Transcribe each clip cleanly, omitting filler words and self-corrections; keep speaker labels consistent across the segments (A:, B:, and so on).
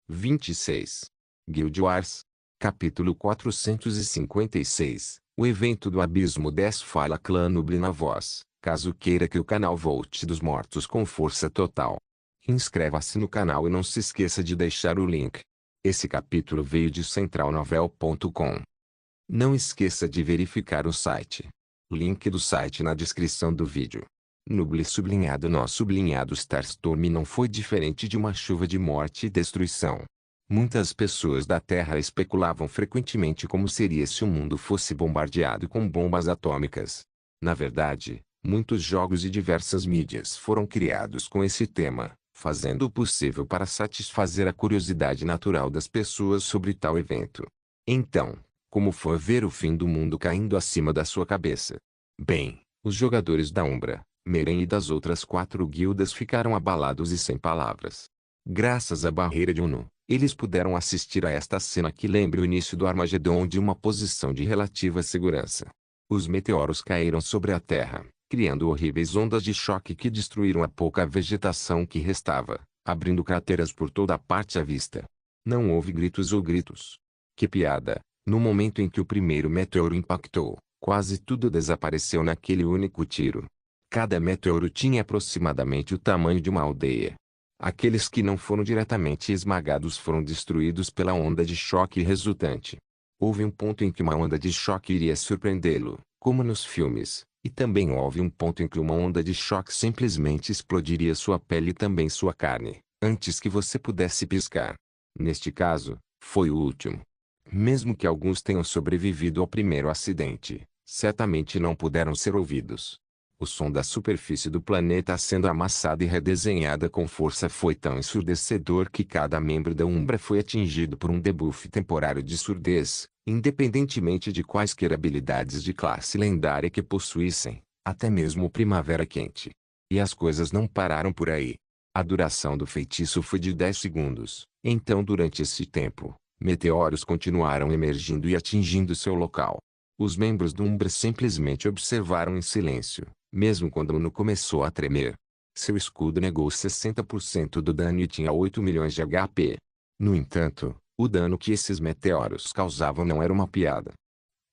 A: 26. Guild Wars. Capítulo 456. O evento do Abismo 10. Fala Clã Noob na voz, caso queira que o canal volte dos mortos com força total. Inscreva-se no canal e não se esqueça de deixar o link. Esse capítulo veio de centralnovel.com. Não esqueça de verificar o site. Link do site na descrição do vídeo. Noob sublinhado nó sublinhado Starstorm não foi diferente de uma chuva de morte e destruição. Muitas pessoas da Terra especulavam frequentemente como seria se o mundo fosse bombardeado com bombas atômicas. Na verdade, muitos jogos e diversas mídias foram criados com esse tema, fazendo o possível para satisfazer a curiosidade natural das pessoas sobre tal evento. Então, como foi ver o fim do mundo caindo acima da sua cabeça? Bem, os jogadores da Umbra, Meren e das outras 4 guildas ficaram abalados e sem palavras. Graças à barreira de Uno, eles puderam assistir a esta cena que lembra o início do Armagedon de uma posição de relativa segurança. Os meteoros caíram sobre a Terra, criando horríveis ondas de choque que destruíram a pouca vegetação que restava, abrindo crateras por toda a parte à vista. Não houve gritos ou gritos. Que piada! No momento em que o primeiro meteoro impactou, quase tudo desapareceu naquele único tiro. Cada meteoro tinha aproximadamente o tamanho de uma aldeia. Aqueles que não foram diretamente esmagados foram destruídos pela onda de choque resultante. Houve um ponto em que uma onda de choque iria surpreendê-lo, como nos filmes, e também houve um ponto em que uma onda de choque simplesmente explodiria sua pele e também sua carne, antes que você pudesse piscar. Neste caso, foi o último. Mesmo que alguns tenham sobrevivido ao primeiro acidente, certamente não puderam ser ouvidos. O som da superfície do planeta sendo amassada e redesenhada com força foi tão ensurdecedor que cada membro da Umbra foi atingido por um debuff temporário de surdez, independentemente de quaisquer habilidades de classe lendária que possuíssem, até mesmo o Primavera Quente. E as coisas não pararam por aí. A duração do feitiço foi de 10 segundos, então durante esse tempo, meteoros continuaram emergindo e atingindo seu local. Os membros do Umbra simplesmente observaram em silêncio, mesmo quando Uno começou a tremer. Seu escudo negou 60% do dano e tinha 8 milhões de HP. No entanto, o dano que esses meteoros causavam não era uma piada.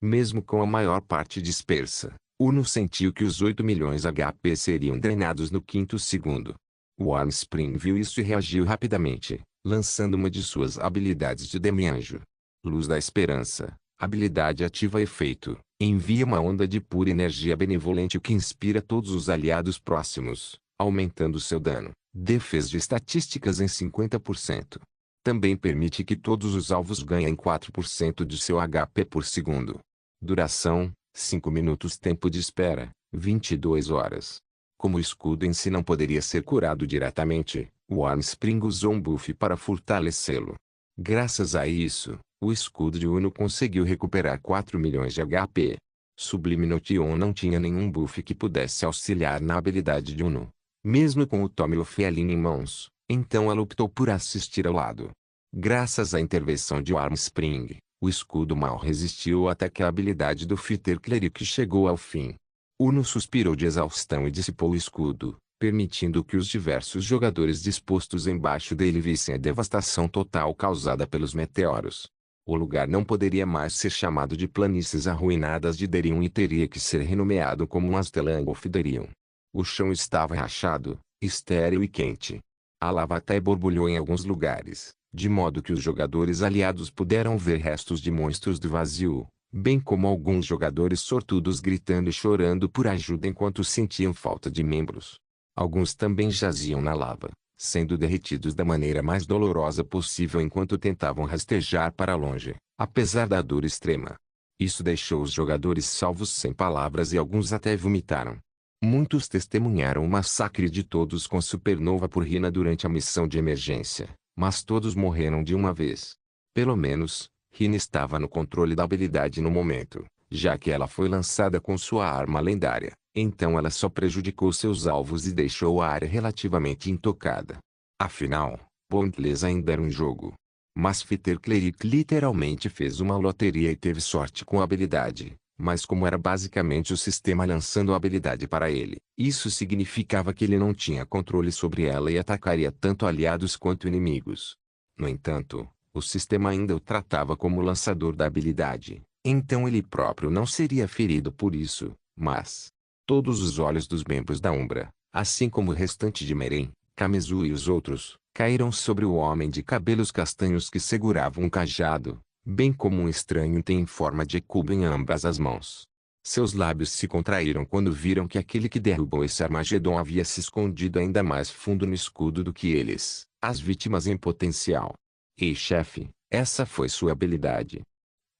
A: Mesmo com a maior parte dispersa, Uno sentiu que os 8 milhões HP seriam drenados no quinto segundo. O Armspring viu isso e reagiu rapidamente, lançando uma de suas habilidades de demi-anjo. Luz da Esperança. Habilidade ativa efeito. Envia uma onda de pura energia benevolente que inspira todos os aliados próximos, aumentando seu dano, defesa e estatísticas em 50%. Também permite que todos os alvos ganhem 4% de seu HP por segundo. Duração, 5 minutos. Tempo de espera, 22 horas. Como o escudo em si não poderia ser curado diretamente, o Armspring usou um buff para fortalecê-lo. Graças a isso, o escudo de Uno conseguiu recuperar 4 milhões de HP. Sublime Notion não tinha nenhum buff que pudesse auxiliar na habilidade de Uno. Mesmo com o Tome Lufelin em mãos, então ela optou por assistir ao lado. Graças à intervenção de Armspring, o escudo mal resistiu até que a habilidade do Fighter Cleric chegou ao fim. Uno suspirou de exaustão e dissipou o escudo, permitindo que os diversos jogadores dispostos embaixo dele vissem a devastação total causada pelos meteoros. O lugar não poderia mais ser chamado de Planícies Arruinadas de Derion e teria que ser renomeado como Aztelang of Derion. O chão estava rachado, estéril e quente. A lava até borbulhou em alguns lugares, de modo que os jogadores aliados puderam ver restos de monstros do vazio, bem como alguns jogadores sortudos gritando e chorando por ajuda enquanto sentiam falta de membros. Alguns também jaziam na lava, sendo derretidos da maneira mais dolorosa possível enquanto tentavam rastejar para longe, apesar da dor extrema. Isso deixou os jogadores salvos sem palavras e alguns até vomitaram. Muitos testemunharam o massacre de todos com Supernova por Rina durante a missão de emergência, mas todos morreram de uma vez. Pelo menos, Rina estava no controle da habilidade no momento, já que ela foi lançada com sua arma lendária. Então ela só prejudicou seus alvos e deixou a área relativamente intocada. Afinal, Pointless ainda era um jogo. Mas Fighter Cleric literalmente fez uma loteria e teve sorte com a habilidade, mas como era basicamente o sistema lançando a habilidade para ele, isso significava que ele não tinha controle sobre ela e atacaria tanto aliados quanto inimigos. No entanto, o sistema ainda o tratava como lançador da habilidade, então ele próprio não seria ferido por isso, mas todos os olhos dos membros da Umbra, assim como o restante de Meren, Kamizu e os outros, caíram sobre o homem de cabelos castanhos que segurava um cajado, bem como um estranho tem em forma de cubo em ambas as mãos. Seus lábios se contraíram quando viram que aquele que derrubou esse Armagedon havia se escondido ainda mais fundo no escudo do que eles, as vítimas em potencial. Ei, chefe, essa foi sua habilidade.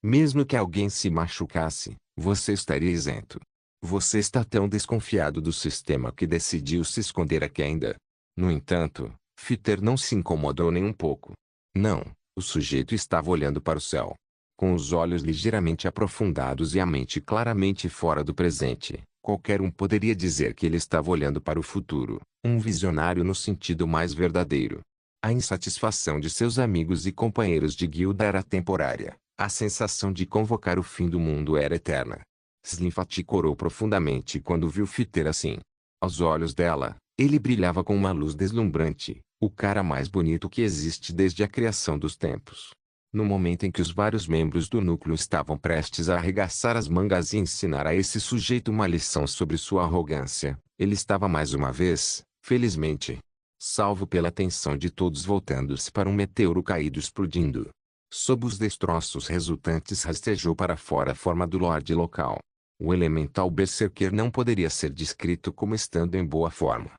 A: Mesmo que alguém se machucasse, você estaria isento. Você está tão desconfiado do sistema que decidiu se esconder aqui ainda. No entanto, Fitter não se incomodou nem um pouco. Não, o sujeito estava olhando para o céu. Com os olhos ligeiramente aprofundados e a mente claramente fora do presente, qualquer um poderia dizer que ele estava olhando para o futuro, um visionário no sentido mais verdadeiro. A insatisfação de seus amigos e companheiros de guilda era temporária, a sensação de convocar o fim do mundo era eterna. Slimfat corou profundamente quando viu Fitter assim. Aos olhos dela, ele brilhava com uma luz deslumbrante, o cara mais bonito que existe desde a criação dos tempos. No momento em que os vários membros do núcleo estavam prestes a arregaçar as mangas e ensinar a esse sujeito uma lição sobre sua arrogância, ele estava mais uma vez, felizmente, salvo pela atenção de todos voltando-se para um meteoro caído explodindo. Sob os destroços resultantes rastejou para fora a forma do Lorde local. O elemental Berserker não poderia ser descrito como estando em boa forma.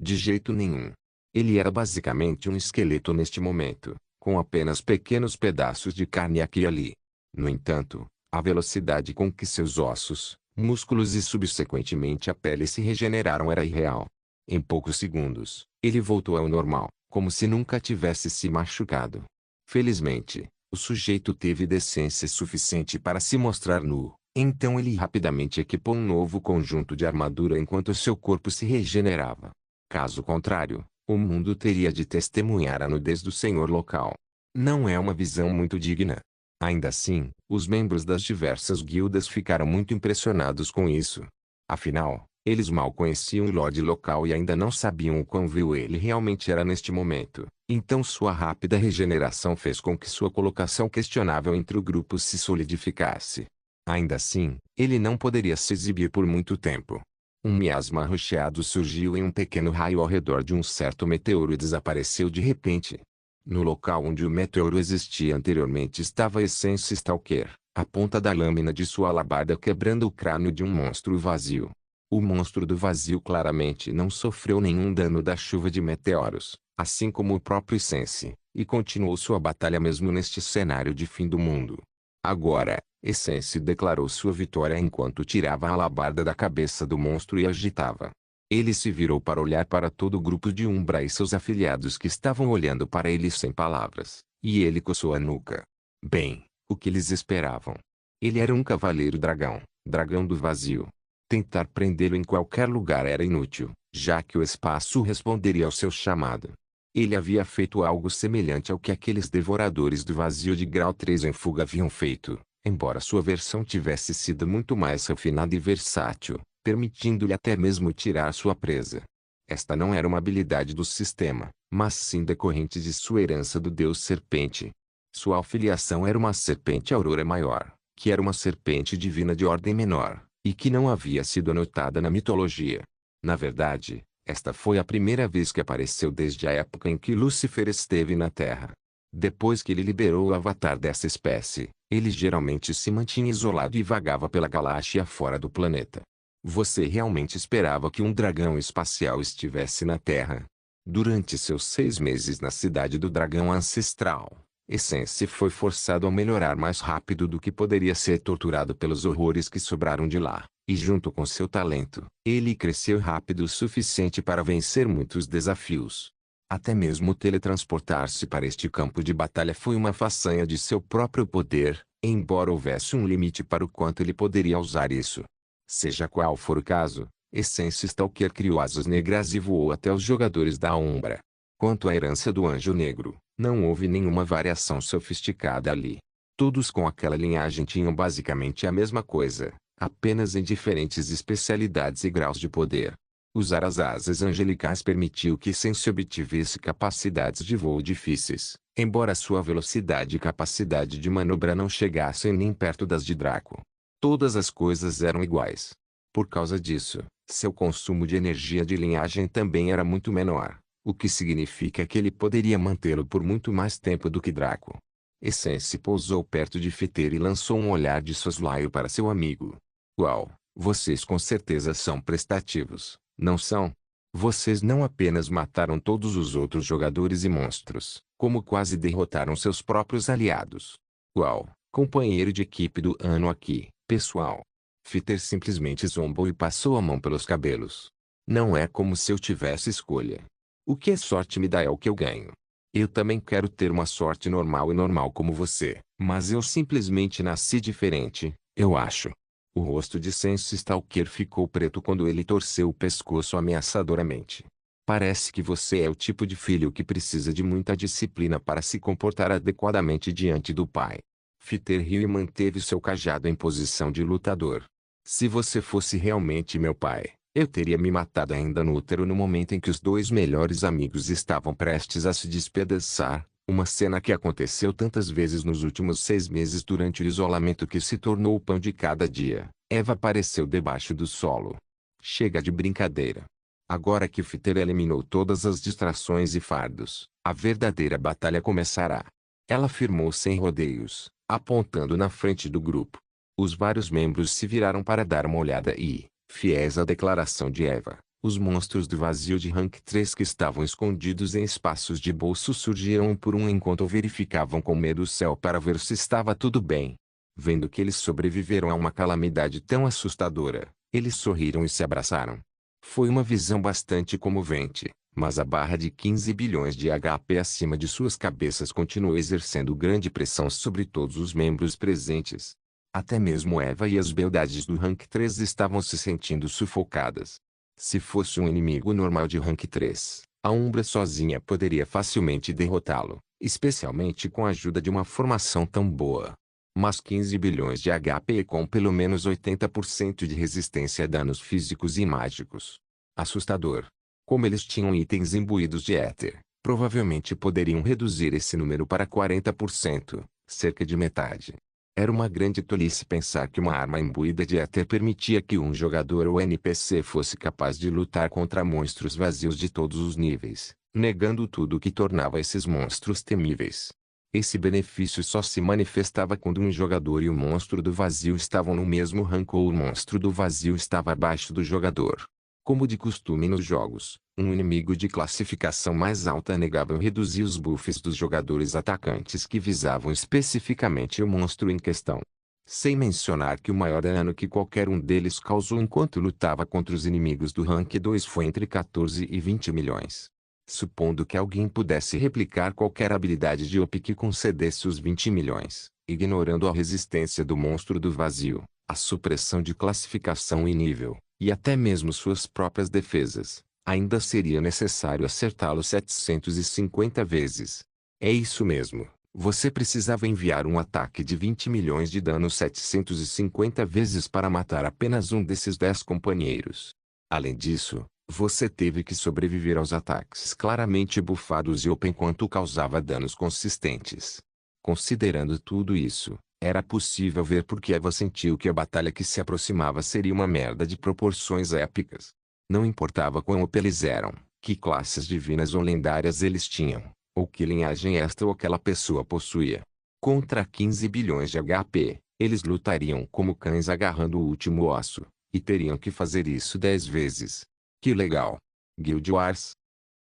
A: De jeito nenhum. Ele era basicamente um esqueleto neste momento, com apenas pequenos pedaços de carne aqui e ali. No entanto, a velocidade com que seus ossos, músculos e subsequentemente a pele se regeneraram era irreal. Em poucos segundos, ele voltou ao normal, como se nunca tivesse se machucado. Felizmente, o sujeito teve decência suficiente para se mostrar nu, então ele rapidamente equipou um novo conjunto de armadura enquanto seu corpo se regenerava. Caso contrário, o mundo teria de testemunhar a nudez do senhor local. Não é uma visão muito digna. Ainda assim, os membros das diversas guildas ficaram muito impressionados com isso. Afinal, eles mal conheciam o Lorde local e ainda não sabiam o quão vil ele realmente era neste momento. Então sua rápida regeneração fez com que sua colocação questionável entre o grupo se solidificasse. Ainda assim, ele não poderia se exibir por muito tempo. Um miasma arroxeado surgiu em um pequeno raio ao redor de um certo meteoro e desapareceu de repente. No local onde o meteoro existia anteriormente estava Essence Stalker, a ponta da lâmina de sua alabarda quebrando o crânio de um monstro vazio. O monstro do vazio claramente não sofreu nenhum dano da chuva de meteoros, assim como o próprio Essence, e continuou sua batalha mesmo neste cenário de fim do mundo. Agora, Essence declarou sua vitória enquanto tirava a alabarda da cabeça do monstro e agitava. Ele se virou para olhar para todo o grupo de Umbra e seus afiliados que estavam olhando para ele sem palavras, e ele coçou a nuca. Bem, o que eles esperavam? Ele era um cavaleiro dragão, dragão do vazio. Tentar prendê-lo em qualquer lugar era inútil, já que o espaço responderia ao seu chamado. Ele havia feito algo semelhante ao que aqueles devoradores do vazio de grau 3 em fuga haviam feito, embora sua versão tivesse sido muito mais refinada e versátil, permitindo-lhe até mesmo tirar sua presa. Esta não era uma habilidade do sistema, mas sim decorrente de sua herança do deus serpente. Sua afiliação era uma serpente aurora maior, que era uma serpente divina de ordem menor, e que não havia sido anotada na mitologia. Na verdade, esta foi a primeira vez que apareceu desde a época em que Lúcifer esteve na Terra. Depois que ele liberou o avatar dessa espécie, ele geralmente se mantinha isolado e vagava pela galáxia fora do planeta. Você realmente esperava que um dragão espacial estivesse na Terra? Durante seus 6 meses na cidade do dragão ancestral, Essence foi forçado a melhorar mais rápido do que poderia ser torturado pelos horrores que sobraram de lá. E junto com seu talento, ele cresceu rápido o suficiente para vencer muitos desafios. Até mesmo teletransportar-se para este campo de batalha foi uma façanha de seu próprio poder, embora houvesse um limite para o quanto ele poderia usar isso. Seja qual for o caso, Essence Stalker criou asas negras e voou até os jogadores da Umbra. Quanto à herança do Anjo Negro, não houve nenhuma variação sofisticada ali. Todos com aquela linhagem tinham basicamente a mesma coisa, apenas em diferentes especialidades e graus de poder. Usar as asas angelicais permitiu que Sense obtivesse capacidades de voo difíceis, embora sua velocidade e capacidade de manobra não chegassem nem perto das de Draco. Todas as coisas eram iguais. Por causa disso, seu consumo de energia de linhagem também era muito menor, o que significa que ele poderia mantê-lo por muito mais tempo do que Draco. Essence pousou perto de Fiter e lançou um olhar de soslaio para seu amigo. Uau, vocês com certeza são prestativos, não são? Vocês não apenas mataram todos os outros jogadores e monstros, como quase derrotaram seus próprios aliados. Uau, companheiro de equipe do ano aqui, pessoal. Fiter simplesmente zombou e passou a mão pelos cabelos. Não é como se eu tivesse escolha. O que a sorte me dá é o que eu ganho. Eu também quero ter uma sorte normal e normal como você, mas eu simplesmente nasci diferente, eu acho. O rosto de Sense Stalker ficou preto quando ele torceu o pescoço ameaçadoramente. Parece que você é o tipo de filho que precisa de muita disciplina para se comportar adequadamente diante do pai. Fiter riu e manteve seu cajado em posição de lutador. Se você fosse realmente meu pai, eu teria me matado ainda no útero no momento em que os dois melhores amigos estavam prestes a se despedaçar, uma cena que aconteceu tantas vezes nos últimos 6 meses durante o isolamento que se tornou o pão de cada dia. Eva apareceu debaixo do solo. Chega de brincadeira. Agora que Fiter eliminou todas as distrações e fardos, a verdadeira batalha começará. Ela afirmou sem rodeios, apontando na frente do grupo. Os vários membros se viraram para dar uma olhada e, fiéis à declaração de Eva, os monstros do vazio de Rank 3 que estavam escondidos em espaços de bolso surgiram um por um enquanto verificavam com medo o céu para ver se estava tudo bem. Vendo que eles sobreviveram a uma calamidade tão assustadora, eles sorriram e se abraçaram. Foi uma visão bastante comovente, mas a barra de 15 bilhões de HP acima de suas cabeças continuou exercendo grande pressão sobre todos os membros presentes. Até mesmo Eva e as beldades do Rank 3 estavam se sentindo sufocadas. Se fosse um inimigo normal de Rank 3, a Umbra sozinha poderia facilmente derrotá-lo, especialmente com a ajuda de uma formação tão boa. Mas 15 bilhões de HP com pelo menos 80% de resistência a danos físicos e mágicos. Assustador. Como eles tinham itens imbuídos de éter, provavelmente poderiam reduzir esse número para 40%, cerca de metade. Era uma grande tolice pensar que uma arma imbuída de éter permitia que um jogador ou NPC fosse capaz de lutar contra monstros vazios de todos os níveis, negando tudo o que tornava esses monstros temíveis. Esse benefício só se manifestava quando um jogador e o monstro do vazio estavam no mesmo rank ou o monstro do vazio estava abaixo do jogador. Como de costume nos jogos, um inimigo de classificação mais alta negava reduzir os buffs dos jogadores atacantes que visavam especificamente o monstro em questão. Sem mencionar que o maior dano que qualquer um deles causou enquanto lutava contra os inimigos do Rank 2 foi entre 14 e 20 milhões. Supondo que alguém pudesse replicar qualquer habilidade de OP que concedesse os 20 milhões, ignorando a resistência do monstro do vazio, a supressão de classificação e nível, e até mesmo suas próprias defesas, ainda seria necessário acertá-lo 750 vezes. É isso mesmo, você precisava enviar um ataque de 20 milhões de dano 750 vezes para matar apenas um desses 10 companheiros. Além disso, você teve que sobreviver aos ataques claramente bufados e OP enquanto causava danos consistentes. Considerando tudo isso, era possível ver por que Eva sentiu que a batalha que se aproximava seria uma merda de proporções épicas. Não importava quão OP eles eram, que classes divinas ou lendárias eles tinham, ou que linhagem esta ou aquela pessoa possuía. Contra 15 bilhões de HP, eles lutariam como cães agarrando o último osso, e teriam que fazer isso 10 vezes. Que legal! Guild Wars.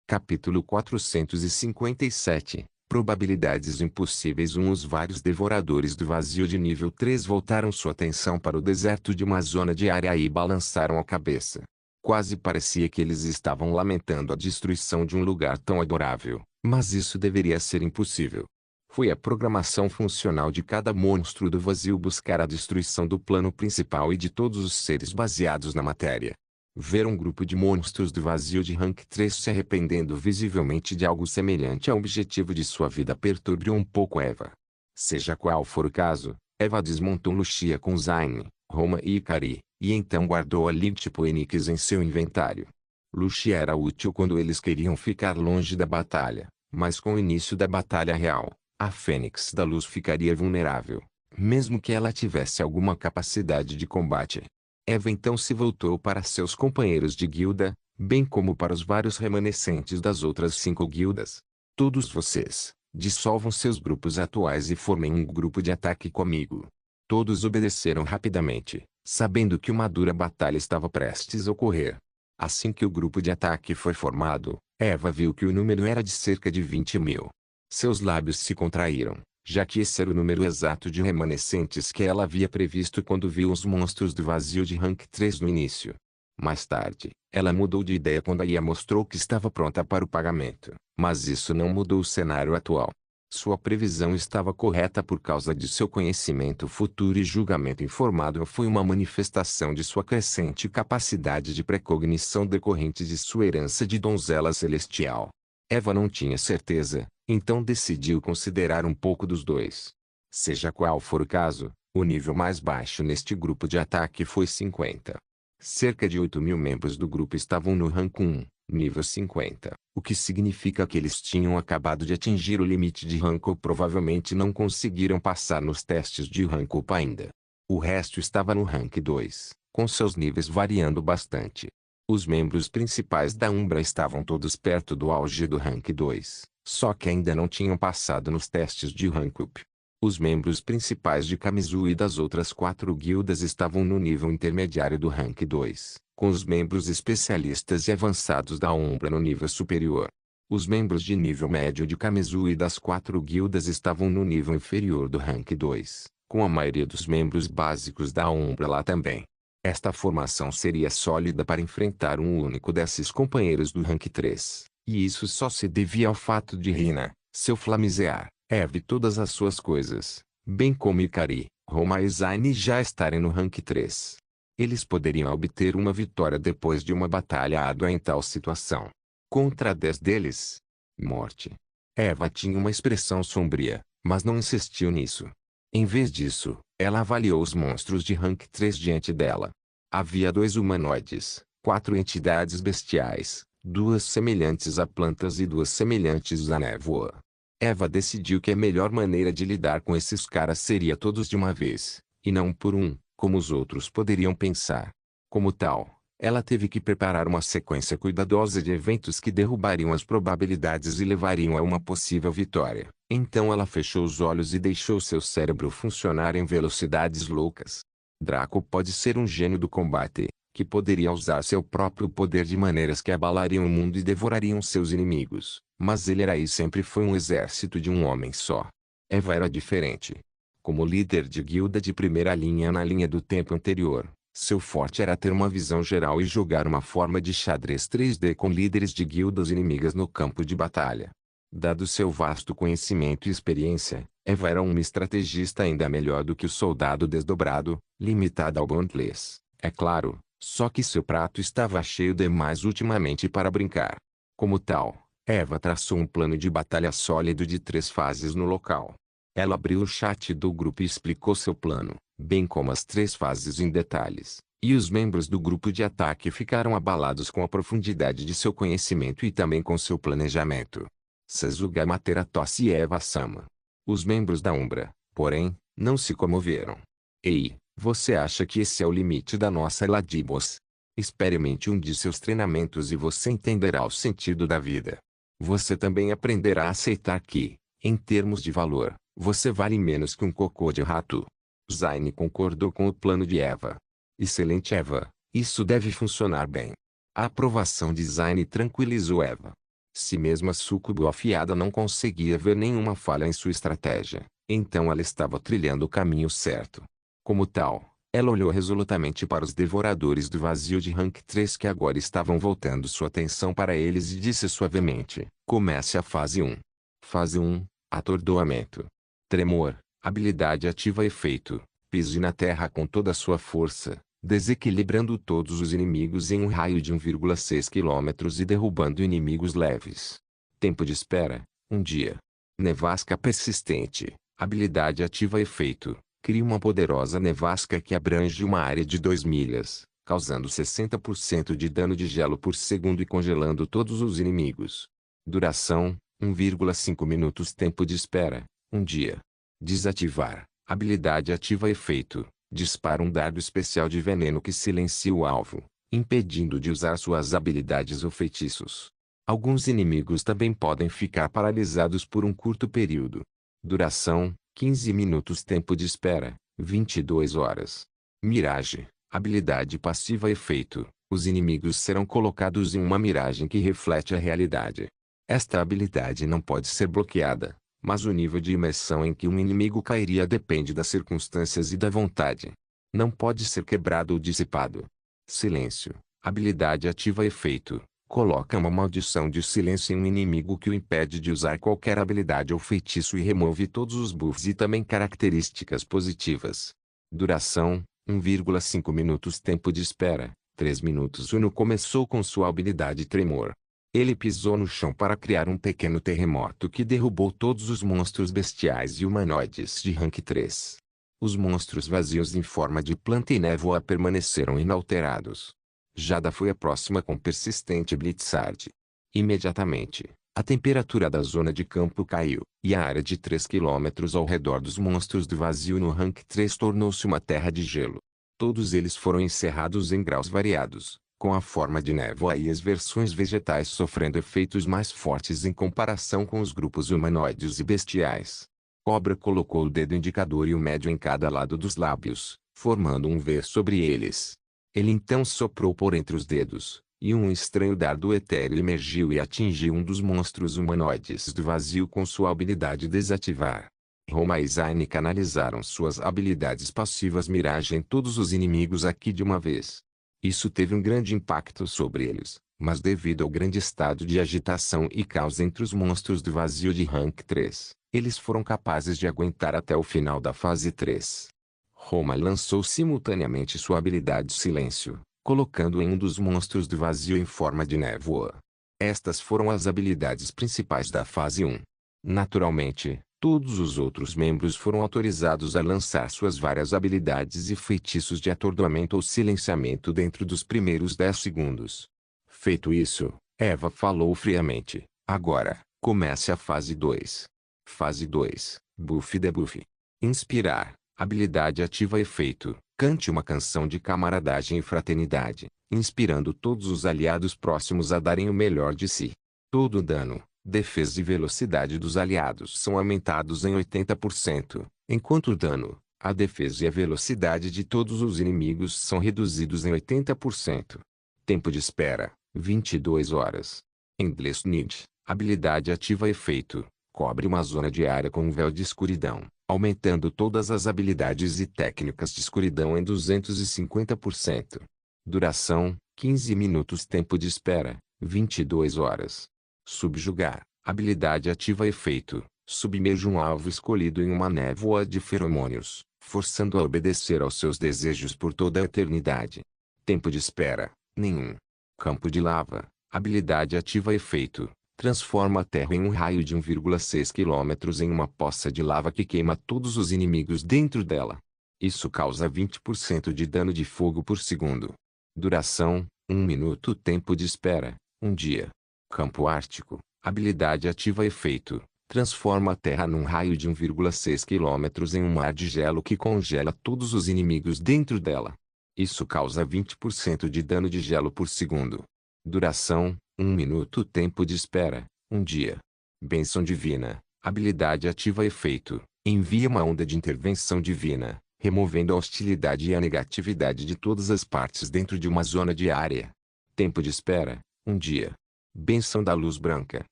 A: Capítulo 457. Probabilidades impossíveis. Os vários devoradores do vazio de nível 3 voltaram sua atenção para o deserto de uma zona de área e balançaram a cabeça. Quase parecia que eles estavam lamentando a destruição de um lugar tão adorável, mas isso deveria ser impossível. Foi a programação funcional de cada monstro do vazio buscar a destruição do plano principal e de todos os seres baseados na matéria. Ver um grupo de monstros do vazio de Rank 3 se arrependendo visivelmente de algo semelhante ao objetivo de sua vida perturbou um pouco Eva. Seja qual for o caso, Eva desmontou Lucia com Zayn, Roma e Ikari, e então guardou a Link tipo Enix em seu inventário. Luxie era útil quando eles queriam ficar longe da batalha, mas com o início da batalha real, a Fênix da Luz ficaria vulnerável, mesmo que ela tivesse alguma capacidade de combate. Eva então se voltou para seus companheiros de guilda, bem como para os vários remanescentes das outras 5 guildas. Todos vocês, dissolvam seus grupos atuais e formem um grupo de ataque comigo. Todos obedeceram rapidamente, sabendo que uma dura batalha estava prestes a ocorrer. Assim que o grupo de ataque foi formado, Eva viu que o número era de cerca de 20.000. Seus lábios se contraíram, já que esse era o número exato de remanescentes que ela havia previsto quando viu os monstros do vazio de rank 3 no início. Mais tarde, ela mudou de ideia quando a IA mostrou que estava pronta para o pagamento, mas isso não mudou o cenário atual. Sua previsão estava correta por causa de seu conhecimento futuro e julgamento informado foi uma manifestação de sua crescente capacidade de precognição decorrente de sua herança de donzela celestial. Eva não tinha certeza, então decidiu considerar um pouco dos dois. Seja qual for o caso, o nível mais baixo neste grupo de ataque foi 50. Cerca de 8.000 membros do grupo estavam no rank 1, nível 50, o que significa que eles tinham acabado de atingir o limite de rank ou provavelmente não conseguiram passar nos testes de rank up ainda. O resto estava no rank 2, com seus níveis variando bastante. Os membros principais da Umbra estavam todos perto do auge do rank 2, só que ainda não tinham passado nos testes de rank up. Os membros principais de Kamizu e das outras 4 guildas estavam no nível intermediário do rank 2, com os membros especialistas e avançados da Umbra no nível superior. Os membros de nível médio de Kamizu e das 4 guildas estavam no nível inferior do rank 2, com a maioria dos membros básicos da Umbra lá também. Esta formação seria sólida para enfrentar um único desses companheiros do rank 3, e isso só se devia ao fato de Rina, seu Flamizear, Eve e todas as suas coisas, bem como Ikari, Roma e Zaini já estarem no rank 3. Eles poderiam obter uma vitória depois de uma batalha árdua em tal situação. Contra 10 deles. Morte. Eva tinha uma expressão sombria, mas não insistiu nisso. Em vez disso, ela avaliou os monstros de rank 3 diante dela. Havia 2 humanoides, 4 entidades bestiais, 2 semelhantes a plantas e 2 semelhantes à névoa. Eva decidiu que a melhor maneira de lidar com esses caras seria todos de uma vez, e não por um, como os outros poderiam pensar. Como tal, ela teve que preparar uma sequência cuidadosa de eventos que derrubariam as probabilidades e levariam a uma possível vitória. Então ela fechou os olhos e deixou seu cérebro funcionar em velocidades loucas. Draco pode ser um gênio do combate, que poderia usar seu próprio poder de maneiras que abalariam o mundo e devorariam seus inimigos, mas ele era e sempre foi um exército de um homem só. Eva era diferente. Como líder de guilda de primeira linha na linha do tempo anterior, seu forte era ter uma visão geral e jogar uma forma de xadrez 3D com líderes de guildas inimigas no campo de batalha. Dado seu vasto conhecimento e experiência, Eva era uma estrategista ainda melhor do que o soldado desdobrado, limitada ao Bondless, é claro, só que seu prato estava cheio demais ultimamente para brincar. Como tal, Eva traçou um plano de batalha sólido de 3 fases no local. Ela abriu o chat do grupo e explicou seu plano, bem como as 3 fases em detalhes, e os membros do grupo de ataque ficaram abalados com a profundidade de seu conhecimento e também com seu planejamento. Sasuga Materatos e Eva-sama. Os membros da Umbra, porém, não se comoveram. Ei, você acha que esse é o limite da nossa Ladibos? Experimente um de seus treinamentos e você entenderá o sentido da vida. Você também aprenderá a aceitar que, em termos de valor, você vale menos que um cocô de rato. Zaini concordou com o plano de Eva. Excelente Eva, isso deve funcionar bem. A aprovação de Zaini tranquilizou Eva. Se mesmo a súcubo afiada não conseguia ver nenhuma falha em sua estratégia, então ela estava trilhando o caminho certo. Como tal, ela olhou resolutamente para os devoradores do vazio de rank 3 que agora estavam voltando sua atenção para eles e disse suavemente: comece a fase 1. Fase 1, atordoamento. Tremor, habilidade ativa efeito, pise na terra com toda a sua força, desequilibrando todos os inimigos em um raio de 1,6 km e derrubando inimigos leves. Tempo de espera, 1 dia. Nevasca persistente, habilidade ativa efeito, cria uma poderosa nevasca que abrange uma área de 2 milhas, causando 60% de dano de gelo por segundo e congelando todos os inimigos. Duração: 1,5 minutos. Tempo de espera: 1 dia. Desativar. Habilidade ativa efeito: dispara um dardo especial de veneno que silencia o alvo, impedindo de usar suas habilidades ou feitiços. Alguns inimigos também podem ficar paralisados por um curto período. Duração: 15 minutos. Tempo de espera: 22 horas. Miragem. Habilidade passiva efeito: os inimigos serão colocados em uma miragem que reflete a realidade. Esta habilidade não pode ser bloqueada, mas o nível de imersão em que um inimigo cairia depende das circunstâncias e da vontade. Não pode ser quebrado ou dissipado. Silêncio. Habilidade ativa efeito: coloca uma maldição de silêncio em um inimigo que o impede de usar qualquer habilidade ou feitiço e remove todos os buffs e também características positivas. Duração: 1,5 minutos. Tempo de espera: 3 minutos. Uno começou com sua habilidade Tremor. Ele pisou no chão para criar um pequeno terremoto que derrubou todos os monstros bestiais e humanoides de rank 3. Os monstros vazios em forma de planta e névoa permaneceram inalterados. Jada foi a próxima com persistente Blitzard. Imediatamente, a temperatura da zona de campo caiu, e a área de 3 km ao redor dos monstros do vazio no rank 3 tornou-se uma terra de gelo. Todos eles foram encerrados em graus variados, com a forma de névoa e as versões vegetais sofrendo efeitos mais fortes em comparação com os grupos humanoides e bestiais. Cobra colocou o dedo indicador e o médio em cada lado dos lábios, formando um V sobre eles. Ele então soprou por entre os dedos, e um estranho dardo etéreo emergiu e atingiu um dos monstros humanoides do vazio com sua habilidade desativar. Roma e Zayn canalizaram suas habilidades passivas miragem em todos os inimigos aqui de uma vez. Isso teve um grande impacto sobre eles, mas devido ao grande estado de agitação e caos entre os monstros do vazio de rank 3, eles foram capazes de aguentar até o final da fase 3. Roma lançou simultaneamente sua habilidade Silêncio, colocando em um dos monstros do vazio em forma de névoa. Estas foram as habilidades principais da fase 1. Naturalmente, todos os outros membros foram autorizados a lançar suas várias habilidades e feitiços de atordoamento ou silenciamento dentro dos primeiros 10 segundos. Feito isso, Eva falou friamente: agora, comece a fase 2. Fase 2, Buff Debuff. Inspirar. Habilidade ativa efeito: cante uma canção de camaradagem e fraternidade, inspirando todos os aliados próximos a darem o melhor de si. Todo dano, defesa e velocidade dos aliados são aumentados em 80%, enquanto o dano, a defesa e a velocidade de todos os inimigos são reduzidos em 80%. Tempo de espera: 22 horas. Endless Need. Habilidade ativa efeito: cobre uma zona de área com um véu de escuridão, aumentando todas as habilidades e técnicas de escuridão em 250%. Duração: 15 minutos. Tempo de espera: 22 horas. Subjugar. Habilidade ativa efeito: submerge um alvo escolhido em uma névoa de feromônios, forçando a obedecer aos seus desejos por toda a eternidade. Tempo de espera: nenhum. Campo de lava. Habilidade ativa efeito: transforma a terra em um raio de 1,6 km em uma poça de lava que queima todos os inimigos dentro dela. Isso causa 20% de dano de fogo por segundo. Duração: 1 minuto. Tempo de espera: 1 dia. Campo ártico. Habilidade ativa efeito: transforma a terra num raio de 1,6 km em um mar de gelo que congela todos os inimigos dentro dela. Isso causa 20% de dano de gelo por segundo. Duração: 1 minuto. Tempo de espera: 1 dia. Bênção divina. Habilidade ativa efeito: envia uma onda de intervenção divina, removendo a hostilidade e a negatividade de todas as partes dentro de uma zona de área. Tempo de espera: 1 dia. Bênção da luz branca.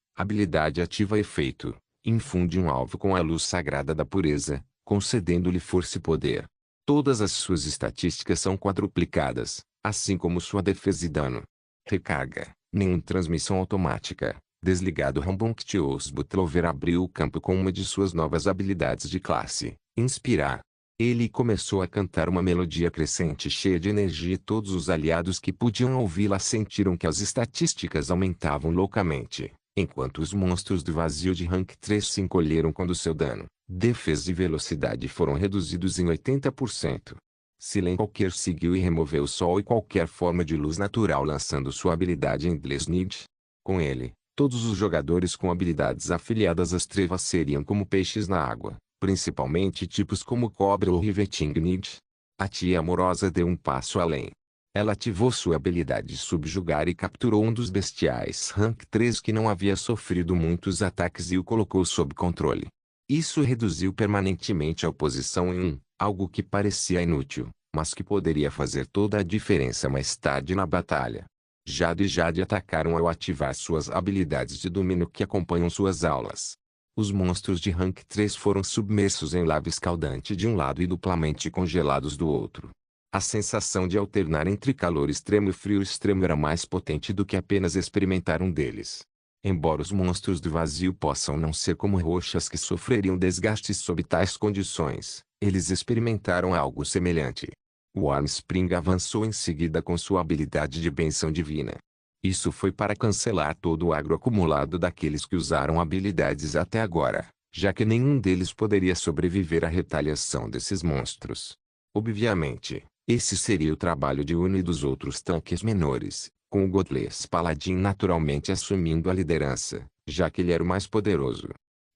A: Habilidade ativa efeito: infunde um alvo com a luz sagrada da pureza, concedendo-lhe força e poder. Todas as suas estatísticas são quadruplicadas, assim como sua defesa e dano. Recarga. Nenhuma transmissão automática. Desligado. Rambunctious Butlover abriu o campo com uma de suas novas habilidades de classe, Inspirar. Ele começou a cantar uma melodia crescente cheia de energia e todos os aliados que podiam ouvi-la sentiram que as estatísticas aumentavam loucamente, enquanto os monstros do vazio de rank 3 se encolheram quando seu dano, defesa e velocidade foram reduzidos em 80%. Silen qualquer seguiu e removeu o sol e qualquer forma de luz natural lançando sua habilidade Endless Need. Com ele, todos os jogadores com habilidades afiliadas às trevas seriam como peixes na água, principalmente tipos como Cobra ou Riveting Need. A tia amorosa deu um passo além. Ela ativou sua habilidade de subjugar e capturou um dos bestiais Rank 3 que não havia sofrido muitos ataques e o colocou sob controle. Isso reduziu permanentemente a oposição em algo que parecia inútil, mas que poderia fazer toda a diferença mais tarde na batalha. Jade e Jade atacaram ao ativar suas habilidades de domínio que acompanham suas aulas. Os monstros de Rank 3 foram submersos em lava escaldante de um lado e duplamente congelados do outro. A sensação de alternar entre calor extremo e frio extremo era mais potente do que apenas experimentar um deles. Embora os monstros do vazio possam não ser como rochas que sofreriam desgastes sob tais condições, eles experimentaram algo semelhante. O Armspring avançou em seguida com sua habilidade de benção divina. Isso foi para cancelar todo o agro acumulado daqueles que usaram habilidades até agora, já que nenhum deles poderia sobreviver à retaliação desses monstros. Obviamente, esse seria o trabalho de Uno e dos outros tanques menores, com o Godless Paladin naturalmente assumindo a liderança, já que ele era o mais poderoso.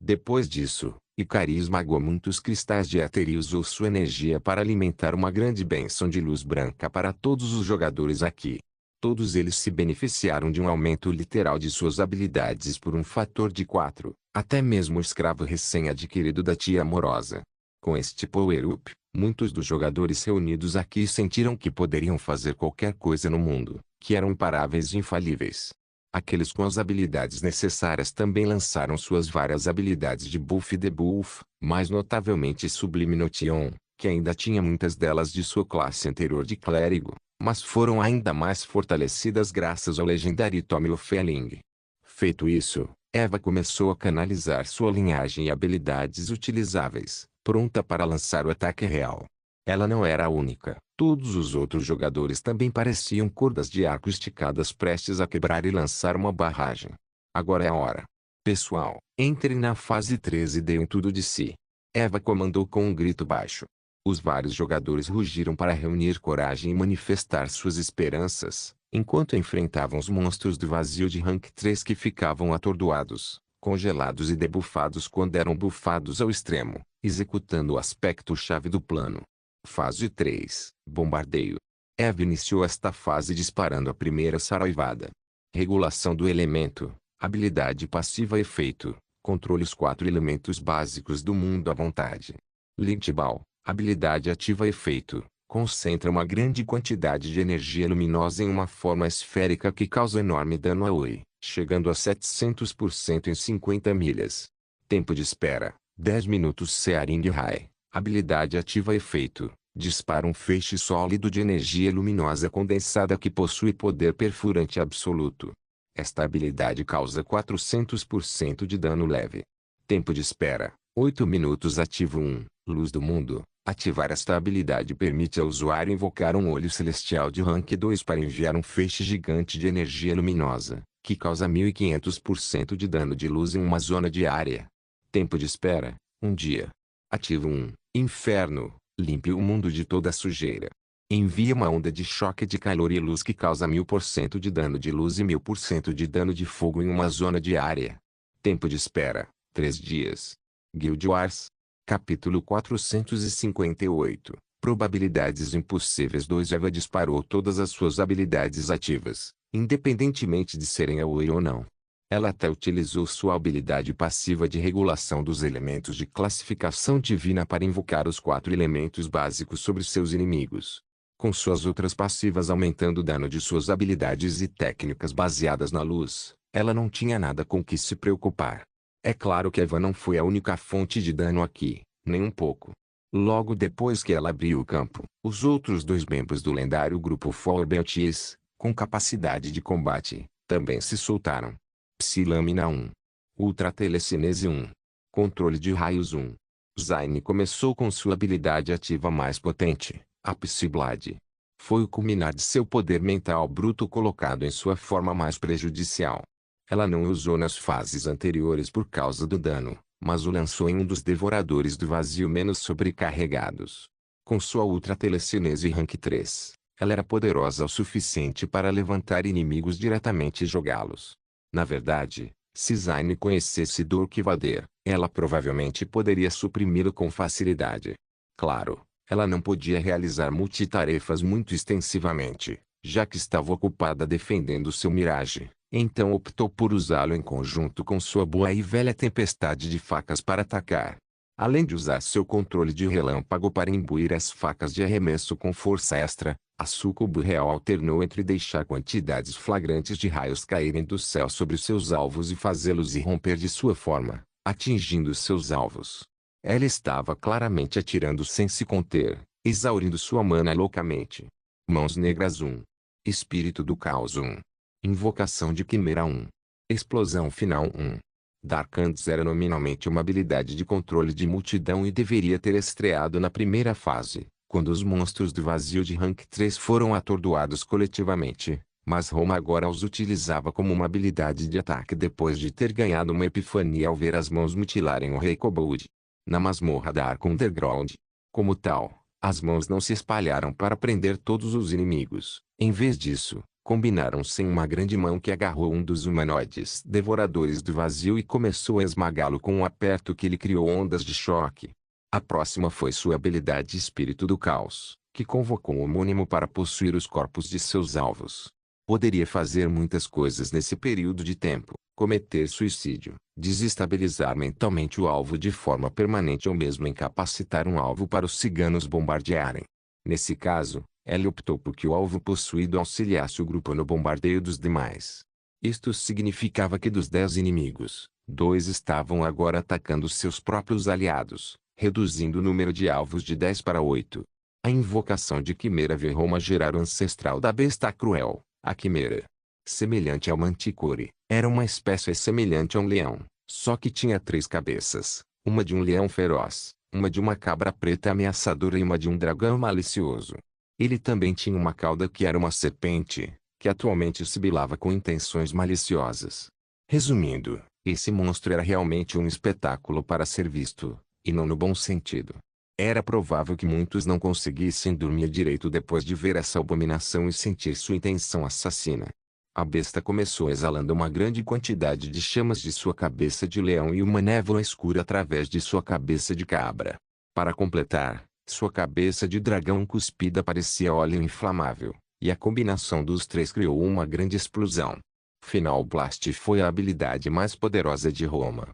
A: Depois disso, Ikari esmagou muitos cristais de éter e usou sua energia para alimentar uma grande bênção de luz branca para todos os jogadores aqui. Todos eles se beneficiaram de um aumento literal de suas habilidades por um fator de 4, até mesmo o escravo recém-adquirido da tia amorosa. Com este power-up, muitos dos jogadores reunidos aqui sentiram que poderiam fazer qualquer coisa no mundo, que eram imparáveis e infalíveis. Aqueles com as habilidades necessárias também lançaram suas várias habilidades de buff e debuff, mais notavelmente Sublime Notion, que ainda tinha muitas delas de sua classe anterior de clérigo, mas foram ainda mais fortalecidas graças ao legendário Tome of Feeling. Feito isso, Eva começou a canalizar sua linhagem e habilidades utilizáveis, pronta para lançar o ataque real. Ela não era a única. Todos os outros jogadores também pareciam cordas de arco esticadas prestes a quebrar e lançar uma barragem. Agora é a hora. Pessoal, entrem na fase 13 e deem tudo de si. Eva comandou com um grito baixo. Os vários jogadores rugiram para reunir coragem e manifestar suas esperanças, enquanto enfrentavam os monstros do vazio de Rank 3 que ficavam atordoados, congelados e debufados quando eram bufados ao extremo, executando o aspecto-chave do plano. Fase 3, Bombardeio. Eva iniciou esta fase disparando a primeira saraivada. Regulação do elemento, habilidade passiva efeito, controle os 4 elementos básicos do mundo à vontade. Lynch Ball, habilidade ativa efeito, concentra uma grande quantidade de energia luminosa em uma forma esférica que causa enorme dano a Oi, chegando a 700% em 50 milhas. Tempo de espera, 10 minutos. Searing High. Habilidade ativa efeito, dispara um feixe sólido de energia luminosa condensada que possui poder perfurante absoluto. Esta habilidade causa 400% de dano leve. Tempo de espera, 8 minutos. Ativo 1, Luz do Mundo. Ativar esta habilidade permite ao usuário invocar um olho celestial de rank 2 para enviar um feixe gigante de energia luminosa, que causa 1500% de dano de luz em uma zona de área. Tempo de espera, 1 dia. Ativo 1, Inferno. Limpe o mundo de toda a sujeira. Envia uma onda de choque de calor e luz que causa 1000% de dano de luz e 1000% de dano de fogo em uma zona de área. Tempo de espera, 3 dias. Guild Wars. Capítulo 458. Probabilidades impossíveis. 2. Eva disparou todas as suas habilidades ativas, independentemente de serem AoE ou não. Ela até utilizou sua habilidade passiva de regulação dos elementos de classificação divina para invocar os 4 elementos básicos sobre seus inimigos. Com suas outras passivas aumentando o dano de suas habilidades e técnicas baseadas na luz, ela não tinha nada com que se preocupar. É claro que Eva não foi a única fonte de dano aqui, nem um pouco. Logo depois que ela abriu o campo, os outros 2 membros do lendário grupo Forbeltis, com capacidade de combate, também se soltaram. Psi-Lâmina 1. Ultra Telecinese 1. Controle de raios 1. Zayn começou com sua habilidade ativa mais potente, a Psi-Blade. Foi o culminar de seu poder mental bruto colocado em sua forma mais prejudicial. Ela não o usou nas fases anteriores por causa do dano, mas o lançou em um dos devoradores do vazio menos sobrecarregados. Com sua Ultra Telecinese Rank 3, ela era poderosa o suficiente para levantar inimigos diretamente e jogá-los. Na verdade, se Zayn conhecesse Dark Vader, ela provavelmente poderia suprimi-lo com facilidade. Claro, ela não podia realizar multitarefas muito extensivamente, já que estava ocupada defendendo seu Mirage, então optou por usá-lo em conjunto com sua boa e velha tempestade de facas para atacar. Além de usar seu controle de relâmpago para imbuir as facas de arremesso com força extra, a Sucubo Real alternou entre deixar quantidades flagrantes de raios caírem do céu sobre seus alvos e fazê-los irromper de sua forma, atingindo seus alvos. Ela estava claramente atirando sem se conter, exaurindo sua mana loucamente. Mãos Negras 1. Espírito do Caos 1. Invocação de Quimera 1. Explosão Final 1. Dark Hands era nominalmente uma habilidade de controle de multidão e deveria ter estreado na primeira fase, quando os monstros do vazio de Rank 3 foram atordoados coletivamente, mas Roma agora os utilizava como uma habilidade de ataque depois de ter ganhado uma epifania ao ver as mãos mutilarem o Rei Kobold. Na masmorra da Ark Underground. Como tal, as mãos não se espalharam para prender todos os inimigos. Em vez disso, combinaram-se em uma grande mão que agarrou um dos humanoides devoradores do vazio e começou a esmagá-lo com um aperto que lhe criou ondas de choque. A próxima foi sua habilidade Espírito do Caos, que convocou o homônimo para possuir os corpos de seus alvos. Poderia fazer muitas coisas nesse período de tempo, cometer suicídio, desestabilizar mentalmente o alvo de forma permanente ou mesmo incapacitar um alvo para os ciganos bombardearem. Nesse caso, ela optou por que o alvo possuído auxiliasse o grupo no bombardeio dos demais. Isto significava que dos 10 inimigos, 2 estavam agora atacando seus próprios aliados, reduzindo o número de alvos de 10 para 8. A invocação de Quimera viu Roma gerar o ancestral da besta cruel, a Quimera. Semelhante ao Manticore, era uma espécie semelhante a um leão, só que tinha 3 cabeças, uma de um leão feroz, uma de uma cabra preta ameaçadora e uma de um dragão malicioso. Ele também tinha uma cauda que era uma serpente, que atualmente sibilava com intenções maliciosas. Resumindo, esse monstro era realmente um espetáculo para ser visto, e não no bom sentido. Era provável que muitos não conseguissem dormir direito depois de ver essa abominação e sentir sua intenção assassina. A besta começou exalando uma grande quantidade de chamas de sua cabeça de leão e uma névoa escura através de sua cabeça de cabra. Para completar, sua cabeça de dragão cuspida parecia óleo inflamável, e a combinação dos 3 criou uma grande explosão. Final Blast foi a habilidade mais poderosa de Roma.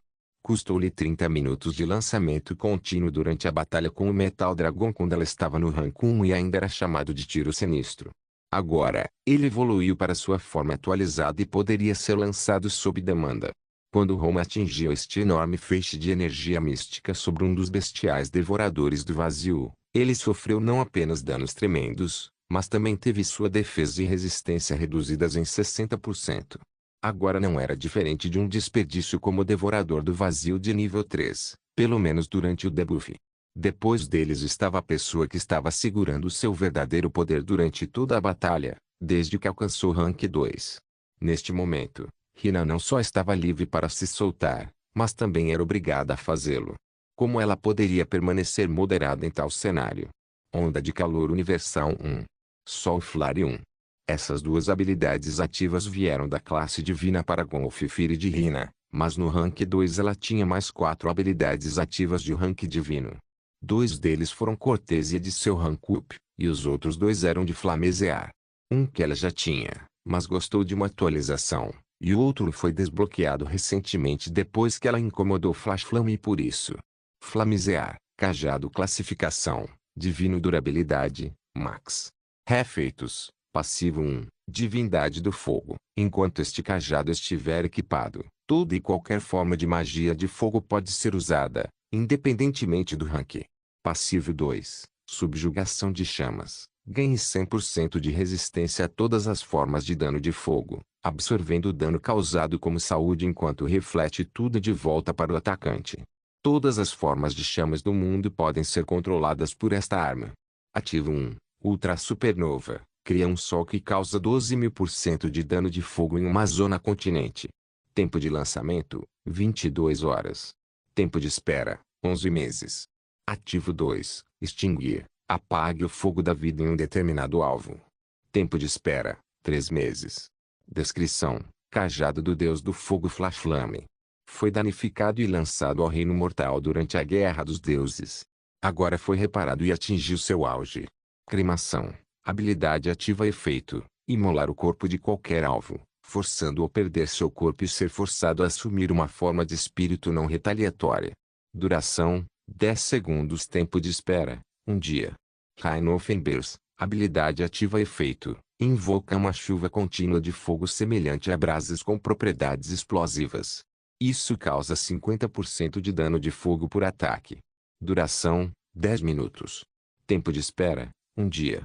A: Custou-lhe 30 minutos de lançamento contínuo durante a batalha com o Metal Dragon quando ela estava no rank 1 e ainda era chamado de Tiro Sinistro. Agora, ele evoluiu para sua forma atualizada e poderia ser lançado sob demanda. Quando Roma atingiu este enorme feixe de energia mística sobre um dos bestiais devoradores do vazio, ele sofreu não apenas danos tremendos, mas também teve sua defesa e resistência reduzidas em 60%. Agora não era diferente de um desperdício como o Devorador do Vazio de nível 3, pelo menos durante o debuff. Depois deles estava a pessoa que estava segurando seu verdadeiro poder durante toda a batalha, desde que alcançou rank 2. Neste momento, Hina não só estava livre para se soltar, mas também era obrigada a fazê-lo. Como ela poderia permanecer moderada em tal cenário? Onda de Calor Universal 1. Sol Flare 1. Essas duas habilidades ativas vieram da classe divina para Gonfifiri de Hina, mas no rank 2 ela tinha mais 4 habilidades ativas de rank divino. 2 deles foram cortesia de seu rank up, e os outros 2 eram de Flamezear. Um que ela já tinha, mas gostou de uma atualização, e o outro foi desbloqueado recentemente depois que ela incomodou Flash Flame e por isso. Flamezear, Cajado Classificação, Divino Durabilidade, Max. Efeitos. Passivo 1, Divindade do Fogo. Enquanto este cajado estiver equipado, toda e qualquer forma de magia de fogo pode ser usada, independentemente do rank. Passivo 2, Subjugação de Chamas. Ganhe 100% de resistência a todas as formas de dano de fogo, absorvendo o dano causado como saúde enquanto reflete tudo de volta para o atacante. Todas as formas de chamas do mundo podem ser controladas por esta arma. Ativo 1, Ultra Supernova. Cria um sol que causa 12.000% de dano de fogo em uma zona continente. Tempo de lançamento, 22 horas. Tempo de espera, 11 meses. Ativo 2, Extinguir. Apague o fogo da vida em um determinado alvo. Tempo de espera, 3 meses. Descrição: cajado do deus do fogo Flame. Foi danificado e lançado ao reino mortal durante a Guerra dos Deuses. Agora foi reparado e atingiu seu auge. Cremação: habilidade ativa efeito: imolar o corpo de qualquer alvo, forçando-o a perder seu corpo e ser forçado a assumir uma forma de espírito não retaliatória. Duração: 10 segundos. Tempo de espera: 1 dia. Rhinoffenbers, habilidade ativa efeito: invoca uma chuva contínua de fogo semelhante a brasas com propriedades explosivas. Isso causa 50% de dano de fogo por ataque. Duração: 10 minutos. Tempo de espera: 1 dia.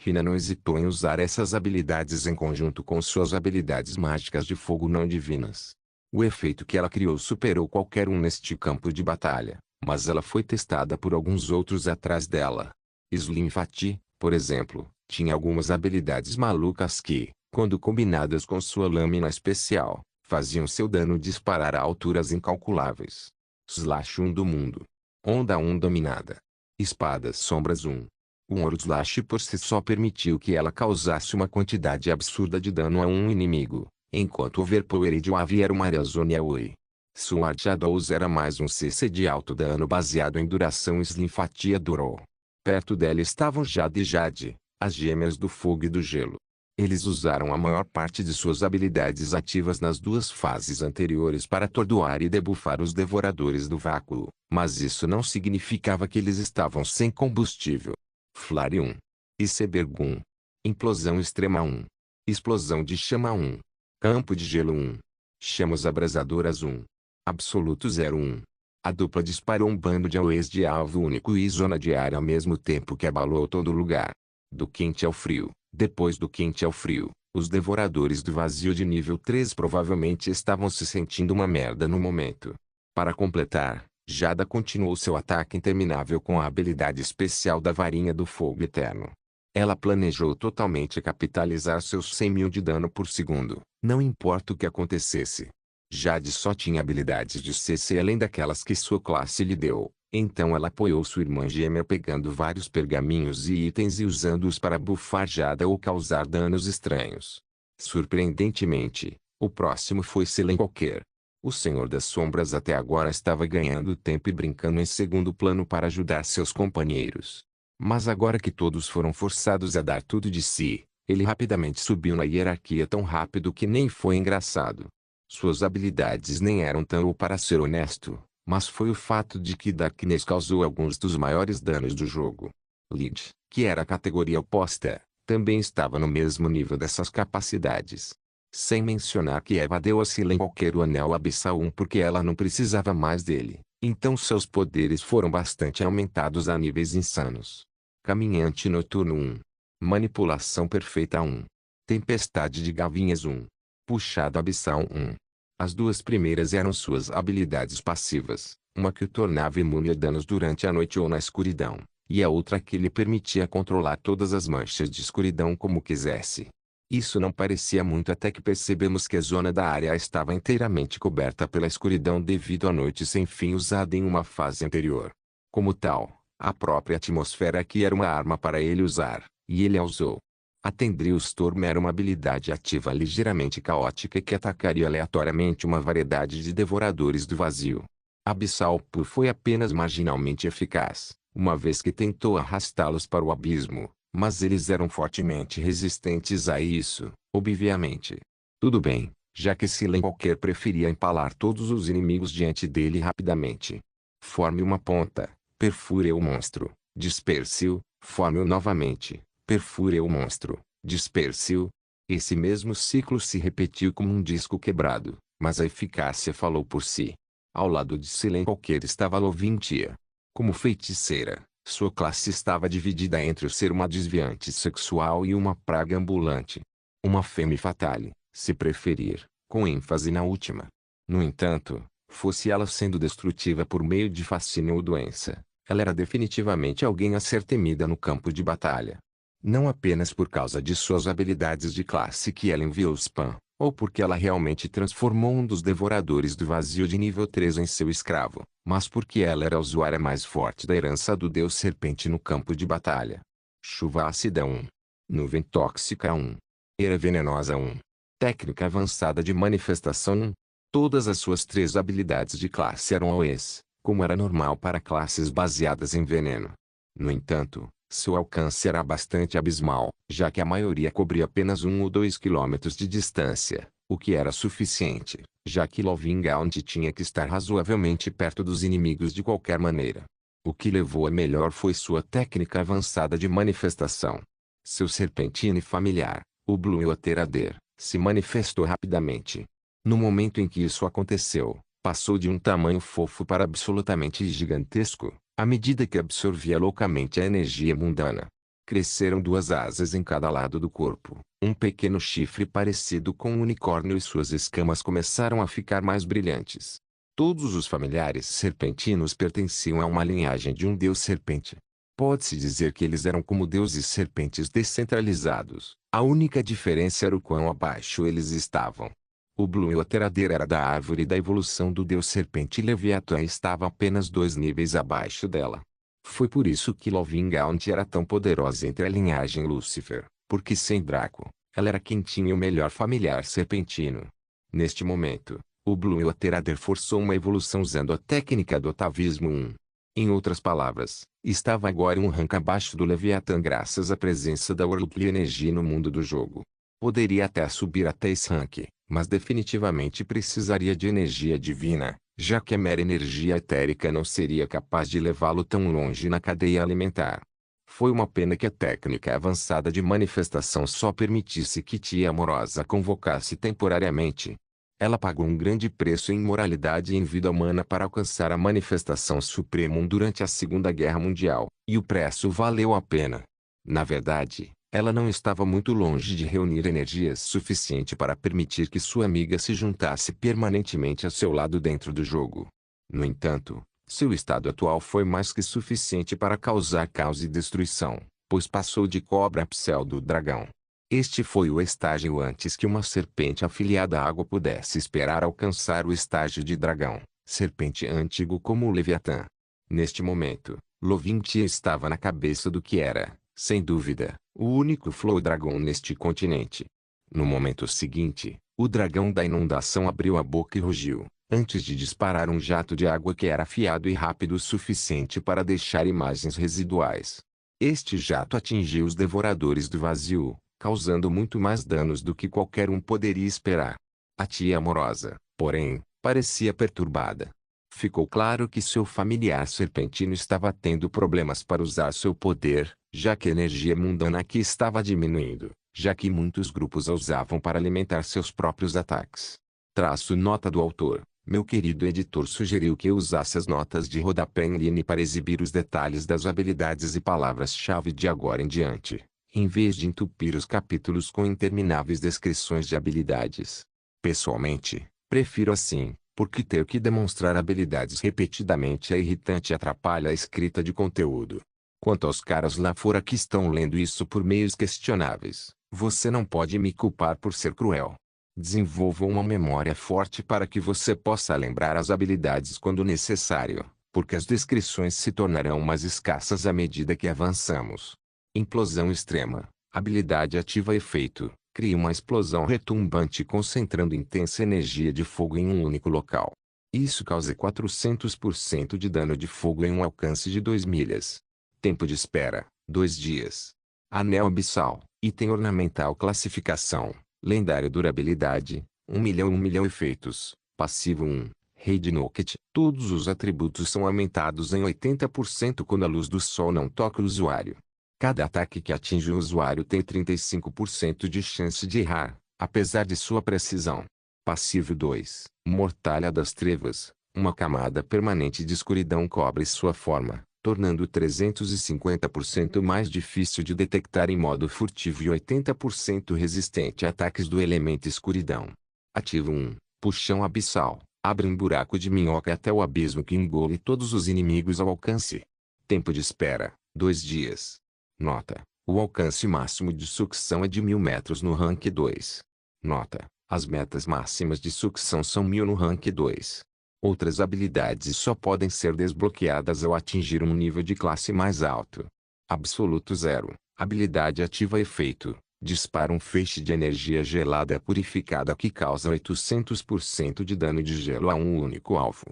A: Hina não hesitou em usar essas habilidades em conjunto com suas habilidades mágicas de fogo não divinas. O efeito que ela criou superou qualquer um neste campo de batalha, mas ela foi testada por alguns outros atrás dela. Slimfati, por exemplo, tinha algumas habilidades malucas que, quando combinadas com sua lâmina especial, faziam seu dano disparar a alturas incalculáveis. Slash 1 do mundo. Onda 1 dominada. Espadas sombras 1. O Ouro Slash por si só permitiu que ela causasse uma quantidade absurda de dano a um inimigo, enquanto o Overpower de Wave era uma Arizona Yaoi. Sword Shadows era mais um CC de alto dano baseado em duração. Slimfati adorou. Perto dela estavam Jade e Jade, as gêmeas do fogo e do gelo. Eles usaram a maior parte de suas habilidades ativas nas duas fases anteriores para atordoar e debufar os devoradores do vácuo, mas isso não significava que eles estavam sem combustível. Flare 1. Iceberg 1. Implosão extrema 1. Explosão de chama 1. Campo de gelo 1. Chamas abrasadoras 1. Absoluto 01. A dupla disparou um bando de AOEs de alvo único e zona de área ao mesmo tempo que abalou todo lugar. Do quente ao frio. Depois do quente ao frio, os devoradores do vazio de nível 3 provavelmente estavam se sentindo uma merda no momento. Para completar, Jada continuou seu ataque interminável com a habilidade especial da varinha do fogo eterno. Ela planejou totalmente capitalizar seus 100 mil de dano por segundo, não importa o que acontecesse. Jade só tinha habilidades de CC além daquelas que sua classe lhe deu, então ela apoiou sua irmã gêmea pegando vários pergaminhos e itens e usando-os para bufar Jada ou causar danos estranhos. Surpreendentemente, o próximo foi Selen qualquer. O Senhor das Sombras até agora estava ganhando tempo e brincando em segundo plano para ajudar seus companheiros. Mas agora que todos foram forçados a dar tudo de si, ele rapidamente subiu na hierarquia tão rápido que nem foi engraçado. Suas habilidades nem eram tão para ser honesto, mas foi o fato de que Darkness causou alguns dos maiores danos do jogo. Lid, que era a categoria oposta, também estava no mesmo nível dessas capacidades. Sem mencionar que Eva deu a Selen qualquer o anel abissal 1 porque ela não precisava mais dele, então seus poderes foram bastante aumentados a níveis insanos. Caminhante noturno 1. Manipulação perfeita 1. Tempestade de gavinhas 1. Puxado abissal 1. As duas primeiras eram suas habilidades passivas, uma que o tornava imune a danos durante a noite ou na escuridão, e a outra que lhe permitia controlar todas as manchas de escuridão como quisesse. Isso não parecia muito até que percebemos que a zona da área estava inteiramente coberta pela escuridão devido à noite sem fim usada em uma fase anterior. Como tal, a própria atmosfera aqui era uma arma para ele usar, e ele a usou. A Tendril Storm era uma habilidade ativa ligeiramente caótica que atacaria aleatoriamente uma variedade de devoradores do vazio. Abyssal Pull foi apenas marginalmente eficaz, uma vez que tentou arrastá-los para o abismo, mas eles eram fortemente resistentes a isso, obviamente. Tudo bem, já que Selen qualquer preferia empalar todos os inimigos diante dele rapidamente. Forme uma ponta, perfure o monstro, disperse-o, forme-o novamente. Perfure o monstro, disperse-o. Esse mesmo ciclo se repetiu como um disco quebrado, mas a eficácia falou por si. Ao lado de Selen qualquer estava Lovintia. Como feiticeira, sua classe estava dividida entre o ser uma desviante sexual e uma praga ambulante. Uma femme fatale, se preferir, com ênfase na última. No entanto, fosse ela sendo destrutiva por meio de fascínio ou doença, ela era definitivamente alguém a ser temida no campo de batalha. Não apenas por causa de suas habilidades de classe que ela enviou spam, ou porque ela realmente transformou um dos devoradores do vazio de nível 3 em seu escravo, mas porque ela era a usuária mais forte da herança do Deus Serpente no campo de batalha. Chuva ácida 1. Nuvem tóxica 1. Era venenosa 1. Técnica avançada de manifestação 1. Todas as suas 3 habilidades de classe eram AOEs, como era normal para classes baseadas em veneno. No entanto, seu alcance era bastante abismal, já que a maioria cobria apenas 1 ou 2 quilômetros de distância, o que era suficiente, já que Lovingaunt tinha que estar razoavelmente perto dos inimigos de qualquer maneira. O que levou a melhor foi sua técnica avançada de manifestação. Seu serpentine familiar, o Blue Oterader, se manifestou rapidamente. No momento em que isso aconteceu, passou de um tamanho fofo para absolutamente gigantesco, à medida que absorvia loucamente a energia mundana. Cresceram 2 asas em cada lado do corpo, um pequeno chifre parecido com um unicórnio e suas escamas começaram a ficar mais brilhantes. Todos os familiares serpentinos pertenciam a uma linhagem de um deus serpente. Pode-se dizer que eles eram como deuses serpentes descentralizados, a única diferença era o quão abaixo eles estavam. O Blue Oterader era da árvore da evolução do deus serpente Leviatã e estava apenas 2 níveis abaixo dela. Foi por isso que Lovingaunt era tão poderosa entre a linhagem Lúcifer, porque sem Draco, ela era quem tinha o melhor familiar serpentino. Neste momento, o Blue Oterader forçou uma evolução usando a técnica do atavismo 1. Em outras palavras, estava agora um rank abaixo do Leviatã graças à presença da Worldly Energy no mundo do jogo. Poderia até subir até esse rank, mas definitivamente precisaria de energia divina, já que a mera energia etérica não seria capaz de levá-lo tão longe na cadeia alimentar. Foi uma pena que a técnica avançada de manifestação só permitisse que Tia Amorosa convocasse temporariamente. Ela pagou um grande preço em moralidade e em vida humana para alcançar a manifestação suprema durante a Segunda Guerra Mundial, e o preço valeu a pena. Na verdade, ela não estava muito longe de reunir energia suficiente para permitir que sua amiga se juntasse permanentemente a seu lado dentro do jogo. No entanto, seu estado atual foi mais que suficiente para causar caos e destruição, pois passou de cobra a pseudo-dragão. Este foi o estágio antes que uma serpente afiliada à água pudesse esperar alcançar o estágio de dragão, serpente antigo como o Leviatã. Neste momento, Lovintia estava na cabeça do que era, sem dúvida, o único Flow Dragon neste continente. No momento seguinte, o dragão da inundação abriu a boca e rugiu, antes de disparar um jato de água que era afiado e rápido o suficiente para deixar imagens residuais. Este jato atingiu os devoradores do vazio, causando muito mais danos do que qualquer um poderia esperar. A tia amorosa, porém, parecia perturbada. Ficou claro que seu familiar serpentino estava tendo problemas para usar seu poder, já que a energia mundana aqui estava diminuindo, já que muitos grupos a usavam para alimentar seus próprios ataques. Traço nota do autor. Meu querido editor sugeriu que eu usasse as notas de rodapé em line para exibir os detalhes das habilidades e palavras-chave de agora em diante, em vez de entupir os capítulos com intermináveis descrições de habilidades. Pessoalmente, prefiro assim, porque ter que demonstrar habilidades repetidamente é irritante e atrapalha a escrita de conteúdo. Quanto aos caras lá fora que estão lendo isso por meios questionáveis, você não pode me culpar por ser cruel. Desenvolva uma memória forte para que você possa lembrar as habilidades quando necessário, porque as descrições se tornarão mais escassas à medida que avançamos. Implosão extrema. Habilidade ativa efeito. Crie uma explosão retumbante concentrando intensa energia de fogo em um único local. Isso causa 400% de dano de fogo em um alcance de 2 milhas. Tempo de espera, 2 dias. Anel abissal. Item ornamental classificação. Lendário durabilidade, 1 milhão efeitos. Passivo 1. Raid Nocket. Todos os atributos são aumentados em 80% quando a luz do sol não toca o usuário. Cada ataque que atinge o usuário tem 35% de chance de errar, apesar de sua precisão. Passivo 2. Mortalha das Trevas. Uma camada permanente de escuridão cobre sua forma, tornando 350% mais difícil de detectar em modo furtivo e 80% resistente a ataques do elemento escuridão. Ativo 1. Puxão abissal. Abre um buraco de minhoca até o abismo que engole todos os inimigos ao alcance. Tempo de espera, 2 dias. Nota: o alcance máximo de sucção é de 1000 metros no rank 2. Nota: As metas máximas de sucção são 1000 no rank 2. Outras habilidades só podem ser desbloqueadas ao atingir um nível de classe mais alto. Absoluto 0. Habilidade ativa efeito. Dispara um feixe de energia gelada purificada que causa 800% de dano de gelo a um único alvo.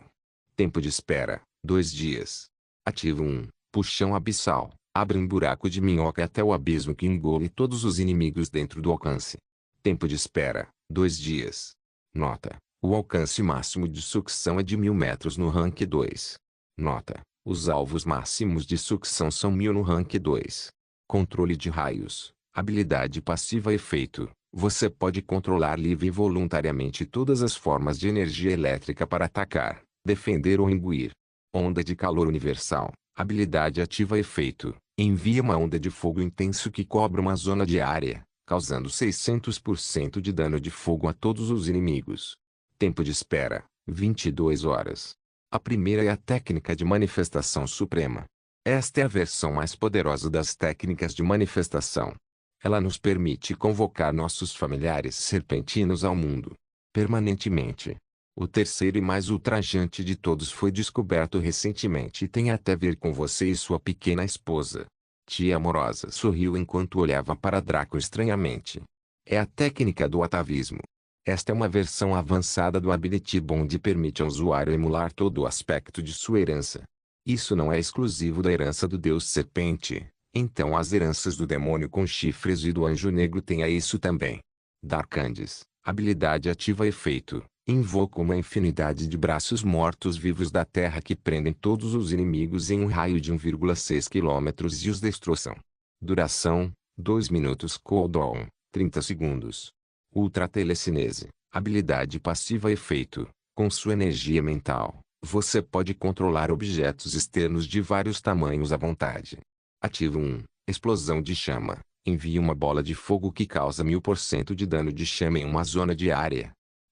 A: Tempo de espera, 2 dias. Ativo 1. Puxão abissal. Abre um buraco de minhoca até o abismo que engole todos os inimigos dentro do alcance. Tempo de espera, 2 dias. Nota: o alcance máximo de sucção é de 1000 metros no rank 2. Nota: os alvos máximos de sucção são 1000 no rank 2. Controle de raios. Habilidade passiva efeito. Você pode controlar livre e voluntariamente todas as formas de energia elétrica para atacar, defender ou imbuir. Onda de calor universal. Habilidade ativa efeito. Envia uma onda de fogo intenso que cobre uma zona de área, causando 600% de dano de fogo a todos os inimigos. Tempo de espera, 22 horas. A primeira é a técnica de manifestação suprema. Esta é a versão mais poderosa das técnicas de manifestação. Ela nos permite convocar nossos familiares serpentinos ao mundo, permanentemente. O terceiro e mais ultrajante de todos foi descoberto recentemente e tem até a ver com você e sua pequena esposa. Tia amorosa sorriu enquanto olhava para Draco estranhamente. É a técnica do atavismo. Esta é uma versão avançada do Ability Bond e permite ao usuário emular todo o aspecto de sua herança. Isso não é exclusivo da herança do Deus Serpente, então as heranças do demônio com chifres e do anjo negro têm a isso também. Darkandis, habilidade ativa efeito. Invoca uma infinidade de braços mortos-vivos da terra que prendem todos os inimigos em um raio de 1,6 km e os destroçam. Duração: 2 minutos. Cooldown: 30 segundos. Ultra Telecinese, habilidade passiva efeito. Com sua energia mental, você pode controlar objetos externos de vários tamanhos à vontade. Ativo 1. Explosão de chama. Envia uma bola de fogo que causa 1000% de dano de chama em uma zona de área.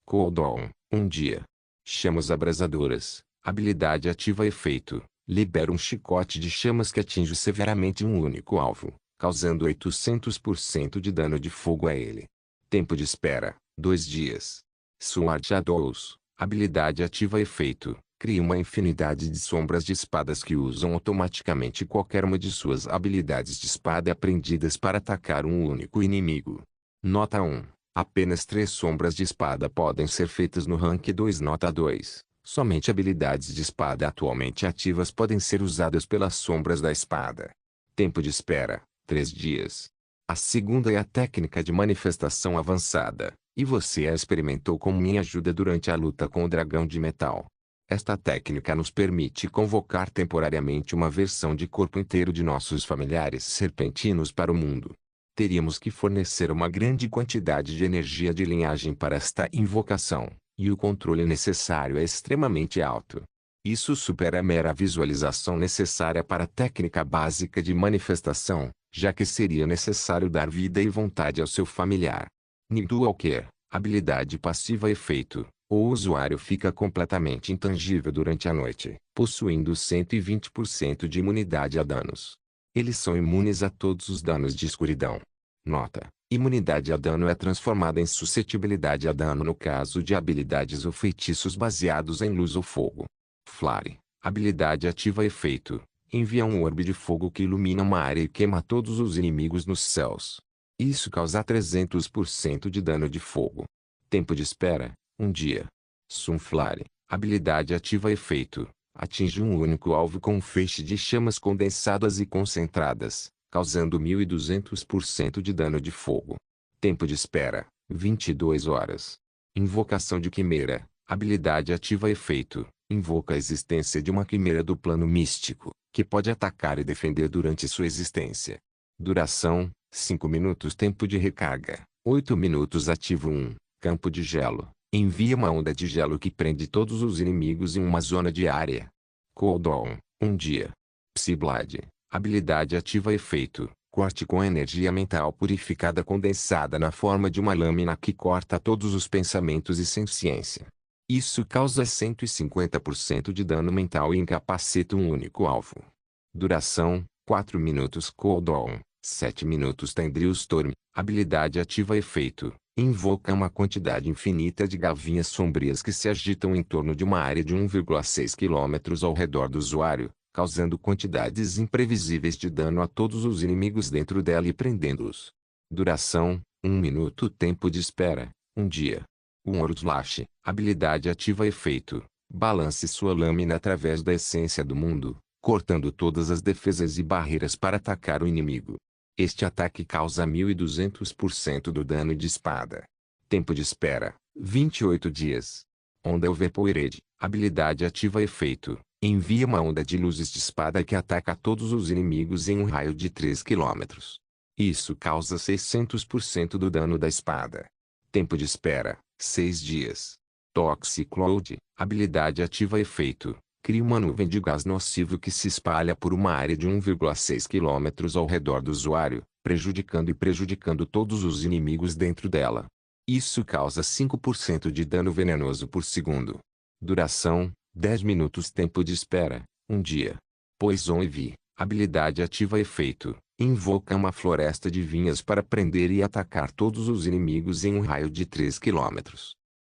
A: Cooldown: 1 dia. Chamas abrasadoras. Habilidade ativa efeito. Libera um chicote de chamas que atinge severamente um único alvo, causando 800% de dano de fogo a ele. Tempo de espera: 2 dias. Sword Shadows. Habilidade ativa efeito. Cria uma infinidade de sombras de espadas que usam automaticamente qualquer uma de suas habilidades de espada aprendidas para atacar um único inimigo. Nota 1. Apenas 3 sombras de espada podem ser feitas no rank 2. Nota 2. Somente habilidades de espada atualmente ativas podem ser usadas pelas sombras da espada. Tempo de espera: 3 dias. A segunda é a técnica de manifestação avançada, e você a experimentou com minha ajuda durante a luta com o dragão de metal. Esta técnica nos permite convocar temporariamente uma versão de corpo inteiro de nossos familiares serpentinos para o mundo. Teríamos que fornecer uma grande quantidade de energia de linhagem para esta invocação, e o controle necessário é extremamente alto. Isso supera a mera visualização necessária para a técnica básica de manifestação, já que seria necessário dar vida e vontade ao seu familiar. Nidu Walker, habilidade passiva efeito. O usuário fica completamente intangível durante a noite, possuindo 120% de imunidade a danos. Eles são imunes a todos os danos de escuridão. Nota: imunidade a dano é transformada em suscetibilidade a dano no caso de habilidades ou feitiços baseados em luz ou fogo. Flare, habilidade ativa efeito. Envia um orbe de fogo que ilumina uma área e queima todos os inimigos nos céus. Isso causa 300% de dano de fogo. Tempo de espera: 1 dia. Sunflare, habilidade ativa efeito. Atinge um único alvo com um feixe de chamas condensadas e concentradas, causando 1200% de dano de fogo. Tempo de espera: 22 horas. Invocação de quimera, habilidade ativa efeito. Invoca a existência de uma quimera do plano místico, que pode atacar e defender durante sua existência. Duração: 5 minutos. Tempo de recarga: 8 minutos. Ativo 1. Campo de gelo. Envia uma onda de gelo que prende todos os inimigos em uma zona de área. Cooldown: 1 dia. Psyblade, habilidade ativa efeito. Corte com energia mental purificada condensada na forma de uma lâmina que corta todos os pensamentos e senciência. Isso causa 150% de dano mental e incapacita um único alvo. Duração: 4 minutos. Cooldown: 7 minutos. Tendril Storm, habilidade ativa efeito. Invoca uma quantidade infinita de gavinhas sombrias que se agitam em torno de uma área de 1,6 km ao redor do usuário, causando quantidades imprevisíveis de dano a todos os inimigos dentro dela e prendendo-os. Duração: 1 minuto. Tempo de espera: 1 dia. World Slash. Habilidade ativa efeito: balance sua lâmina através da essência do mundo, cortando todas as defesas e barreiras para atacar o inimigo. Este ataque causa 1200% do dano de espada. Tempo de espera: 28 dias. Onda Overpowered. Habilidade ativa efeito: envia uma onda de luzes de espada que ataca todos os inimigos em um raio de 3 km. Isso causa 600% do dano da espada. Tempo de espera: 6 dias. Toxic Cloud. Habilidade ativa efeito: cria uma nuvem de gás nocivo que se espalha por uma área de 1,6 km ao redor do usuário, prejudicando todos os inimigos dentro dela. Isso causa 5% de dano venenoso por segundo. Duração: 10 minutos. Tempo de espera: 1 dia. Poison Ivy. Habilidade ativa efeito: invoca uma floresta de vinhas para prender e atacar todos os inimigos em um raio de 3 km.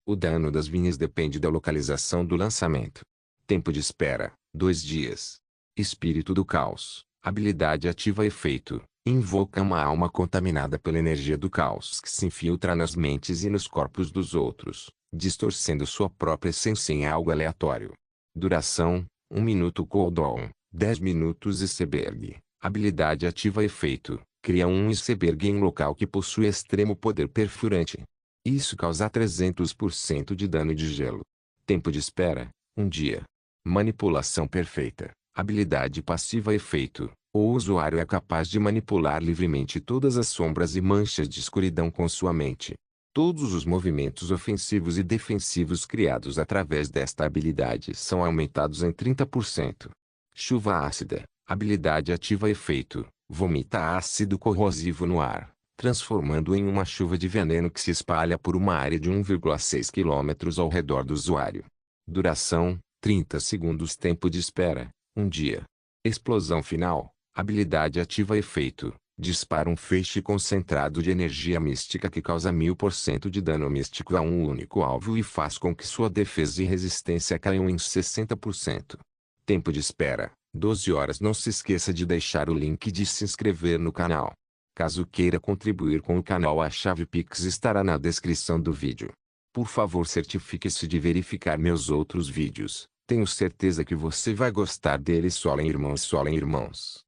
A: O dano das vinhas depende da localização do lançamento. Tempo de espera: 2 dias. Espírito do Caos. Habilidade ativa efeito: invoca uma alma contaminada pela energia do caos que se infiltra nas mentes e nos corpos dos outros, distorcendo sua própria essência em algo aleatório. Duração: 1 minuto. Cooldown: 10 minutos. Iceberg. Habilidade ativa efeito: cria um iceberg em local que possui extremo poder perfurante. Isso causa 300% de dano de gelo. Tempo de espera: 1 dia. Manipulação perfeita. Habilidade passiva efeito: o usuário é capaz de manipular livremente todas as sombras e manchas de escuridão com sua mente. Todos os movimentos ofensivos e defensivos criados através desta habilidade são aumentados em 30%. Chuva ácida. Habilidade ativa efeito: vomita ácido corrosivo no ar, transformando em uma chuva de veneno que se espalha por uma área de 1,6 km ao redor do usuário. Duração: 30 segundos. Tempo de espera: 1 dia. Explosão final. Habilidade ativa efeito: dispara um feixe concentrado de energia mística que causa 1000% de dano místico a um único alvo e faz com que sua defesa e resistência caiam em 60%. Tempo de espera: 12 horas. Não se esqueça de deixar o link de se inscrever no canal. Caso queira contribuir com o canal, a chave Pix estará na descrição do vídeo. Por favor, certifique-se de verificar meus outros vídeos. Tenho certeza que você vai gostar deles. Solen irmãos.